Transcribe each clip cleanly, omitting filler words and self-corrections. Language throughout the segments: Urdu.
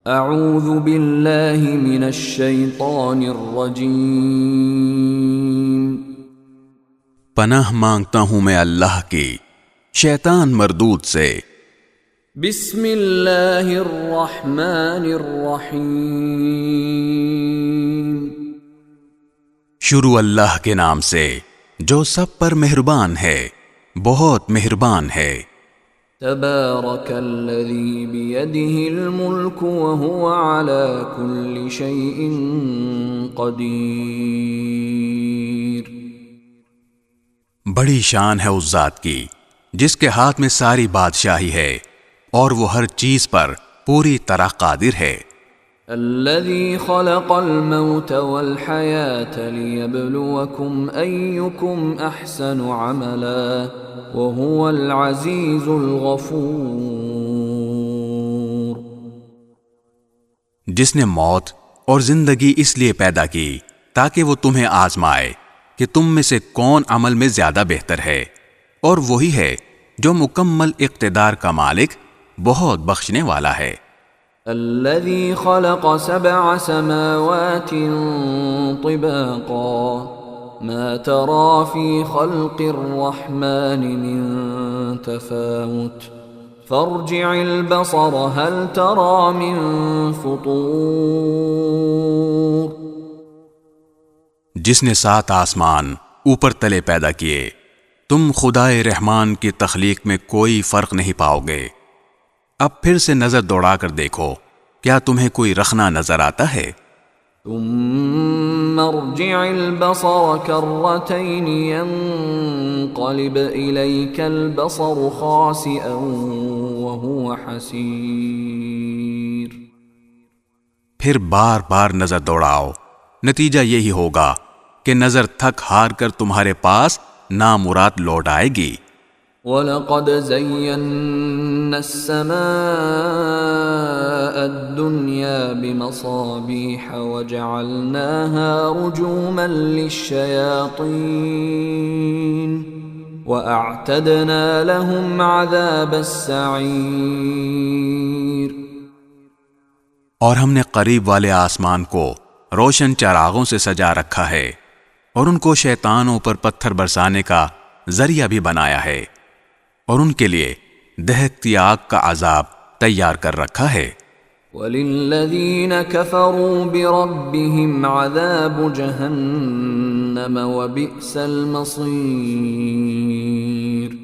اعوذ باللہ من الشیطان الرجیم، پناہ مانگتا ہوں میں اللہ کی شیطان مردود سے۔ بسم اللہ الرحمن الرحیم، شروع اللہ کے نام سے جو سب پر مہربان ہے، بہت مہربان ہے۔ تبارک الذی بیدہ الملک وہو علی کل شیء قدیر۔ بڑی شان ہے اس ذات کی جس کے ہاتھ میں ساری بادشاہی ہے اور وہ ہر چیز پر پوری طرح قادر ہے۔ الذي خلق الموت والحياة ليبلوكم أيكم أحسن عملا وهو العزيز الغفور۔ جس نے موت اور زندگی اس لیے پیدا کی تاکہ وہ تمہیں آزمائے کہ تم میں سے کون عمل میں زیادہ بہتر ہے، اور وہی ہے جو مکمل اقتدار کا مالک، بہت بخشنے والا ہے۔ الذي خلق 7 سماوات طباقا ما ترى في خلق الرحمن من تفاوت فارجع البصر هل ترى من فطور۔ جس نے 7 آسمان اوپر تلے پیدا کیے، تم خدائے رحمان کی تخلیق میں کوئی فرق نہیں پاؤ گے۔ اب پھر سے نظر دوڑا کر دیکھو، کیا تمہیں کوئی رخنا نظر آتا ہے؟ ثم ارجع البصر كرتين ينقلب إليك البصر خاسئا وهو حسير۔ پھر بار بار نظر دوڑاؤ، نتیجہ یہی ہوگا کہ نظر تھک ہار کر تمہارے پاس نامراد لوٹ آئے گی۔ وَلَقَدْ زَيَّنَّا السَّمَاءَ الدُّنْيَا بِمَصَابِيحَ وَجَعَلْنَاهَا رُجُومًا لِلشَّيَاطِينِ وَأَعْتَدْنَا لَهُمْ عَذَابَ السَّعِيرِ۔ اور ہم نے قریب والے آسمان کو روشن چراغوں سے سجا رکھا ہے، اور ان کو شیطانوں پر پتھر برسانے کا ذریعہ بھی بنایا ہے، اور ان کے لیے دہکتی آگ کا عذاب تیار کر رکھا ہے۔ وَلِلَّذِينَ كَفَرُوا بِرَبِّهِمْ عَذَابُ جَهَنَّمَ وَبِئْسَ الْمَصِيرُ۔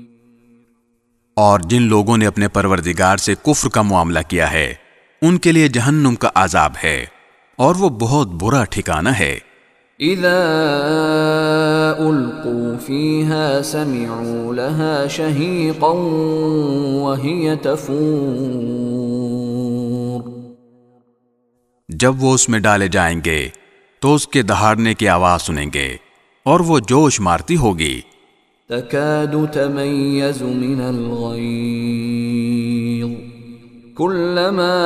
اور جن لوگوں نے اپنے پروردگار سے کفر کا معاملہ کیا ہے، ان کے لیے جہنم کا عذاب ہے، اور وہ بہت برا ٹھکانہ ہے۔ اذا القوا فيها سمعوا لها شهيقا وهي تفور۔ جب وہ اس میں ڈالے جائیں گے تو اس کے دہاڑنے کی آواز سنیں گے، اور وہ جوش مارتی ہوگی۔ تكاد تميز من الغيظ كلما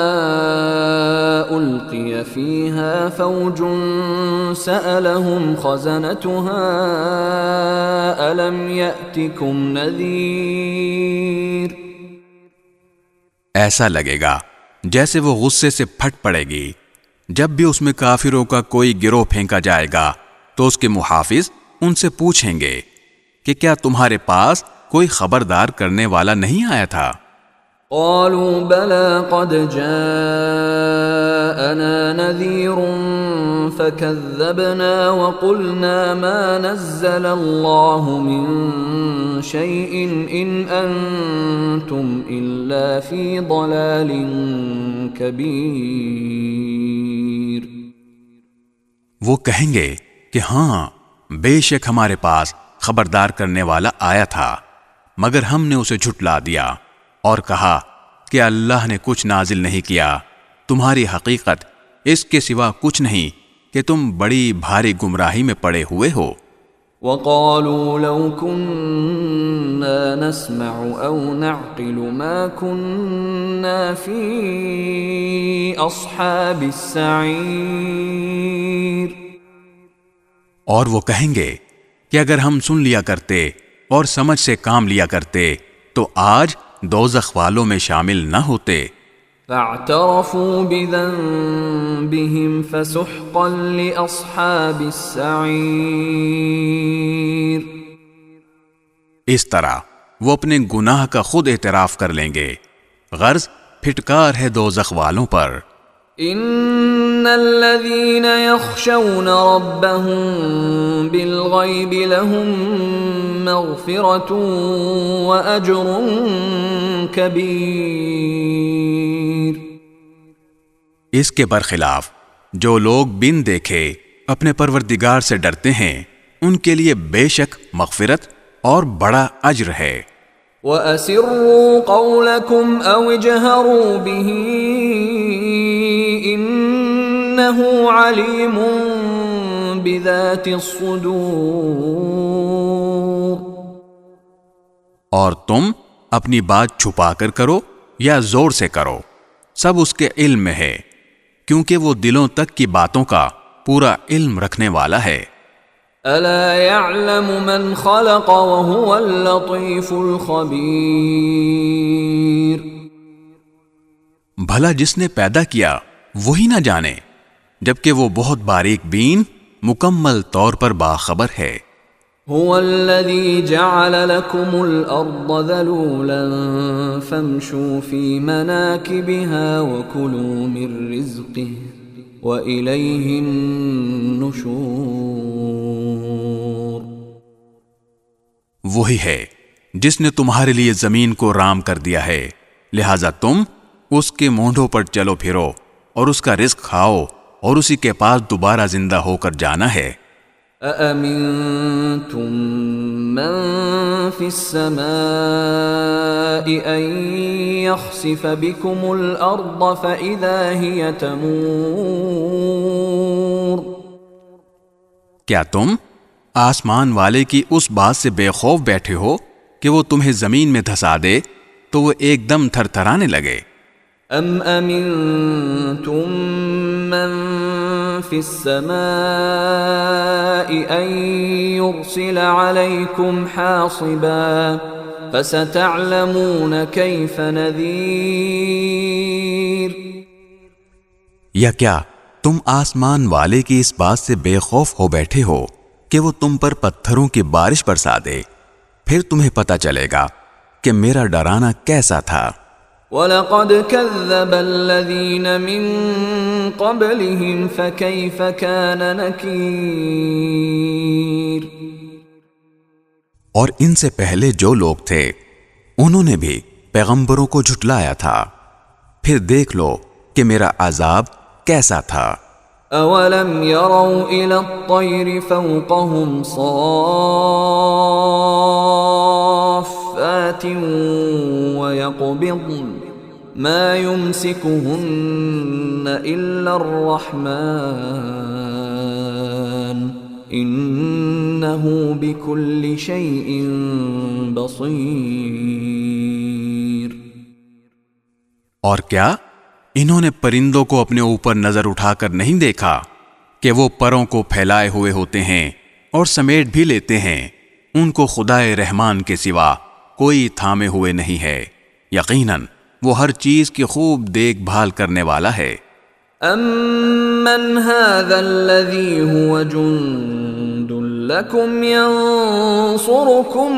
ألقي فيها فوج سألهم خزنتها ألم يأتكم نذير۔ ایسا لگے گا جیسے وہ غصے سے پھٹ پڑے گی جب بھی اس میں کافروں کا کوئی گروہ پھینکا جائے گا تو اس کے محافظ ان سے پوچھیں گے کہ کیا تمہارے پاس کوئی خبردار کرنے والا نہیں آیا تھا؟ قالوا بلى قد جاءنا نذير فكذبنا وقلنا ما نزل الله من شيء إن أنتم إلا في ضلال كبير۔ وہ کہیں گے کہ ہاں، بے شک ہمارے پاس خبردار کرنے والا آیا تھا، مگر ہم نے اسے جھٹلا دیا اور کہا کہ اللہ نے کچھ نازل نہیں کیا، تمہاری حقیقت اس کے سوا کچھ نہیں کہ تم بڑی بھاری گمراہی میں پڑے ہوئے ہو۔ وَقَالُوا لَوْ كُنَّا نَسْمَعُ أَوْ نَعْقِلُ مَا كُنَّا فِي أَصْحَابِ السَّعِيرِ۔ اور وہ کہیں گے کہ اگر ہم سن لیا کرتے اور سمجھ سے کام لیا کرتے تو آج دوزخ والوں میں شامل نہ ہوتے۔ فاعترفوا بذنبهم فسحقا لأصحاب السعير. اس طرح وہ اپنے گناہ کا خود اعتراف کر لیں گے. غرض پھٹکار ہے دوزخ والوں پر. ان الذين يخشون ربهم بالغيب لهم مغفرة واجر كبير. اس کے برخلاف جو لوگ بن دیکھے اپنے پروردگار سے ڈرتے ہیں ان کے لیے بے شک مغفرت اور بڑا اجر ہے. وَأَسِرُّوا قَوْلَكُمْ أَوْ اجْهَرُوا بِهِ إِنَّهُ عَلِيمٌ بِذَاتِ الصُّدُورِ. اور تم اپنی بات چھپا کر کرو یا زور سے کرو، سب اس کے علم میں ہے، کیونکہ وہ دلوں تک کی باتوں کا پورا علم رکھنے والا ہے. أَلَا يَعْلَمُ مَنْ خَلَقَ وَهُوَ اللَّطِيفُ الْخَبِيرُ. بھلا جس نے پیدا کیا وہی نہ جانے، جبکہ وہ بہت باریک بین مکمل طور پر باخبر ہے. هُوَ الَّذِي جَعَلَ لَكُمُ الْأَرْضَ ذَلُولًا فَامْشُوا فِي مَنَاكِبِهَا وَكُلُوا مِن رِّزْقِهِ وَإِلَيْهِ النُّشُورُ. وہی ہے جس نے تمہارے لیے زمین کو رام کر دیا ہے، لہذا تم اس کے مونڈوں پر چلو پھرو اور اس کا رزق کھاؤ اور اسی کے پاس دوبارہ زندہ ہو کر جانا ہے. أَأَمِنْتُمْ مَنْ فِي السَّمَاءِ أَنْ يَخْسِفَ بِكُمُ الْأَرْضَ فَإِذَا هِيَ تَمُورُ. کیا تم آسمان والے کی اس بات سے بے خوف بیٹھے ہو کہ وہ تمہیں زمین میں دھسا دے تو وہ ایک دم تھر تھرانے لگے؟ ام امنتم من في السماء ان يرسل عليكم حاصبا فستعلمون كيف نذير. یا کیا تم آسمان والے کی اس بات سے بے خوف ہو بیٹھے ہو کہ وہ تم پر پتھروں کی بارش برسا دے؟ پھر تمہیں پتہ چلے گا کہ میرا ڈرانا کیسا تھا. وَلَقَدْ كَذَّبَ الَّذِينَ مِن قَبْلِهِمْ فَكَيْفَ كَانَ نَكِيرٌ. اور ان سے پہلے جو لوگ تھے انہوں نے بھی پیغمبروں کو جھٹلایا تھا، پھر دیکھ لو کہ میرا عذاب کیسا تھا. أَوَلَمْ يَرَوْا إِلَى الطَّيْرِ فَوْقَهُمْ صَافَّاتٍ وَيَقْبِضْنَ مَا يُمْسِكُهُنَّ إِلَّا الرَّحْمَنُ إِنَّهُ بِكُلِّ شَيْءٍ بَصِيرٌ. اور کیا انہوں نے پرندوں کو اپنے اوپر نظر اٹھا کر نہیں دیکھا کہ وہ پروں کو پھیلائے ہوئے ہوتے ہیں اور سمیٹ بھی لیتے ہیں، ان کو خدائے رحمان کے سوا کوئی تھامے ہوئے نہیں ہے، یقیناً وہ ہر چیز کی خوب دیکھ بھال کرنے والا ہے. أَمَّنْ هَذَا الَّذِي هُوَ جُنْدٌ لَكُمْ يَنْصُرُكُمْ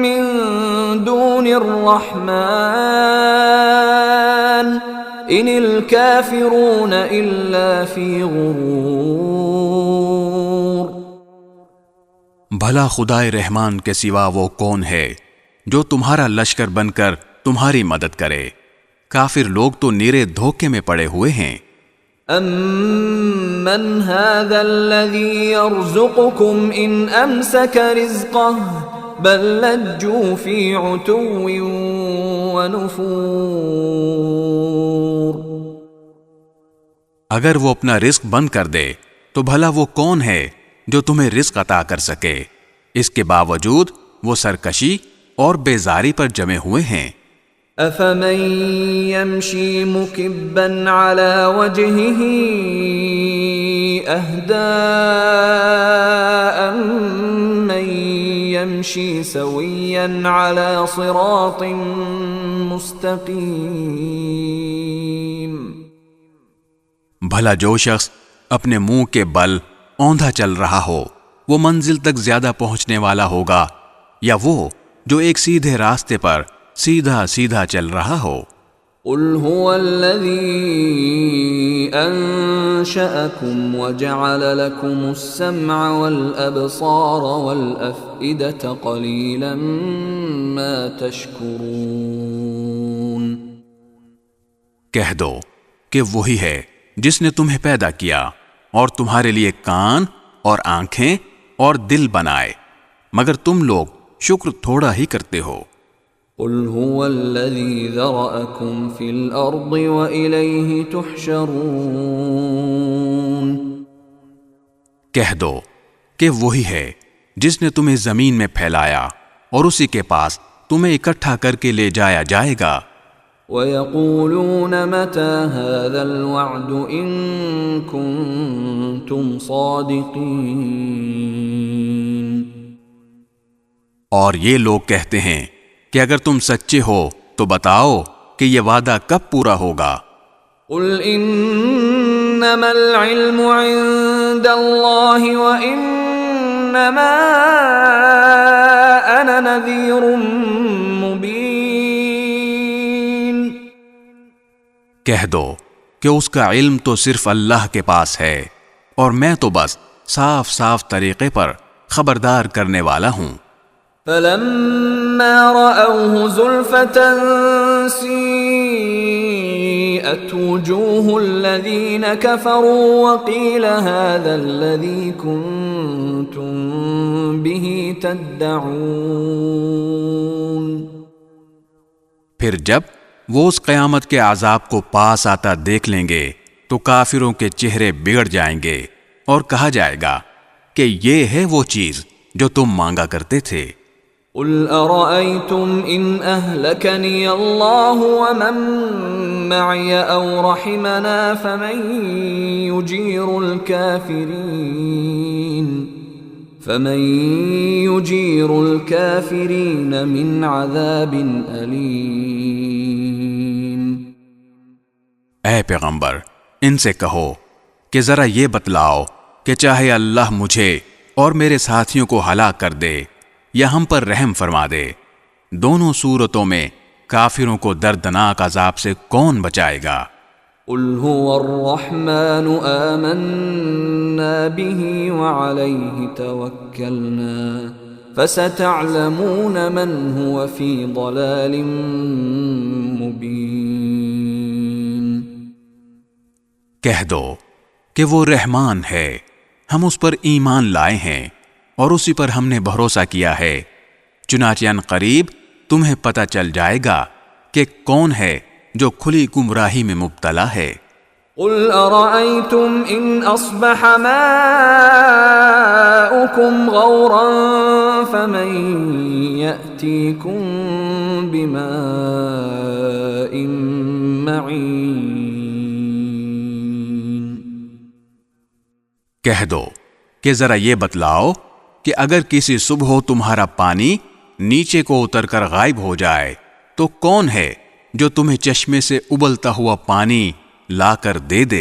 مِنْ دُونِ الرَّحْمَنِ إِنِ الْكَافِرُونَ إِلَّا فِي غُرُورٍ. بھلا خدائے رحمان کے سوا وہ کون ہے جو تمہارا لشکر بن کر تمہاری مدد کرے؟ کافر لوگ تو نیرے دھوکے میں پڑے ہوئے ہیں. أَمَّنْ هَذَا الَّذِي يَرْزُقُكُمْ إِنْ أَمْسَكَ رِزْقَهُ بَلْ لَجُّوا فِي عُتُوٍّ وَنُفُورٍ. اگر وہ اپنا رزق بند کر دے تو بھلا وہ کون ہے جو تمہیں رزق عطا کر سکے؟ اس کے باوجود وہ سرکشی اور بیزاری پر جمے ہوئے ہیں. أَفَمَن يَمْشِي مُكِبًّا عَلَى وَجْهِهِ أَهْدَىٰ أَمَّن يَمْشِي سَوِيًّا عَلَى صِرَاطٍ مستقيم. بھلا جو شخص اپنے منہ کے بل اوندھا چل رہا ہو وہ منزل تک زیادہ پہنچنے والا ہوگا یا وہ جو ایک سیدھے راستے پر سیدھا سیدھا چل رہا ہو؟ قل هو الذي أنشأكم وجعل لكم السمع والأبصار والأفئدة قليلا ما تشكرون. کہہ دو کہ وہی ہے جس نے تمہیں پیدا کیا اور تمہارے لیے کان اور آنکھیں اور دل بنائے مگر تم لوگ شکر تھوڑا ہی کرتے ہو. قل هو الذي ذرأكم في الأرض وإليه تحشرون. کہہ دو کہ وہی ہے جس نے تمہیں زمین میں پھیلایا اور اسی کے پاس تمہیں اکٹھا کر کے لے جایا جائے گا. وَيَقُولُونَ مَتَى هَذَا الْوَعْدُ إِن كُنتُمْ صَادِقِينَ. اور یہ لوگ کہتے ہیں کہ اگر تم سچے ہو تو بتاؤ کہ یہ وعدہ کب پورا ہوگا. قُلْ إِنَّمَا الْعِلْمُ عِندَ اللَّهِ وَإِنَّمَا أَنَا نَذِيرٌ مُبِينٌ. کہہ دو کہ اس کا علم تو صرف اللہ کے پاس ہے اور میں تو بس صاف صاف طریقے پر خبردار کرنے والا ہوں. فَلَمَّا رَأَوْهُ زُلْفَةً سِيئَتْ وُجُوهُ الَّذِينَ كَفَرُوا وَقِيلَ هَذَا الَّذِي كُنتُم بِهِ تَدَّعُونَ. پھر جب وہ اس قیامت کے عذاب کو پاس آتا دیکھ لیں گے تو کافروں کے چہرے بگڑ جائیں گے اور کہا جائے گا کہ یہ ہے وہ چیز جو تم مانگا کرتے تھے. قُلْ أَرَأَيْتُمْ إِنْ أَهْلَكَنِيَ اللَّهُ وَمَن مَّعِيَ أَوْ رَحِمَنَا فَمَن يُجِيرُ الْكَافِرِينَ مِنْ عَذَابٍ أَلِيمٍ. اے پیغمبر ان سے کہو کہ ذرا یہ بتلاؤ کہ چاہے اللہ مجھے اور میرے ساتھیوں کو ہلاک کر دے یا ہم پر رحم فرما دے دونوں صورتوں میں کافروں کو دردناک عذاب سے کون بچائے گا. قل هو الرحمن آمنا به وعليه توكلنا فستعلمون من هو في ضلال مبين. کہہ دو کہ وہ رحمان ہے ہم اس پر ایمان لائے ہیں اور اسی پر ہم نے بھروسہ کیا ہے چنانچہ ان قریب تمہیں پتہ چل جائے گا کہ کون ہے جو کھلی گمراہی میں مبتلا ہے. قل ارأيتم ان اصبح ماؤكم غورا فمن يأتيكم بماء معين. کہہ دو کہ ذرا یہ بتلاؤ کہ اگر کسی صبح تمہارا پانی نیچے کو اتر کر غائب ہو جائے تو کون ہے جو تمہیں چشمے سے ابلتا ہوا پانی لا کر دے دے.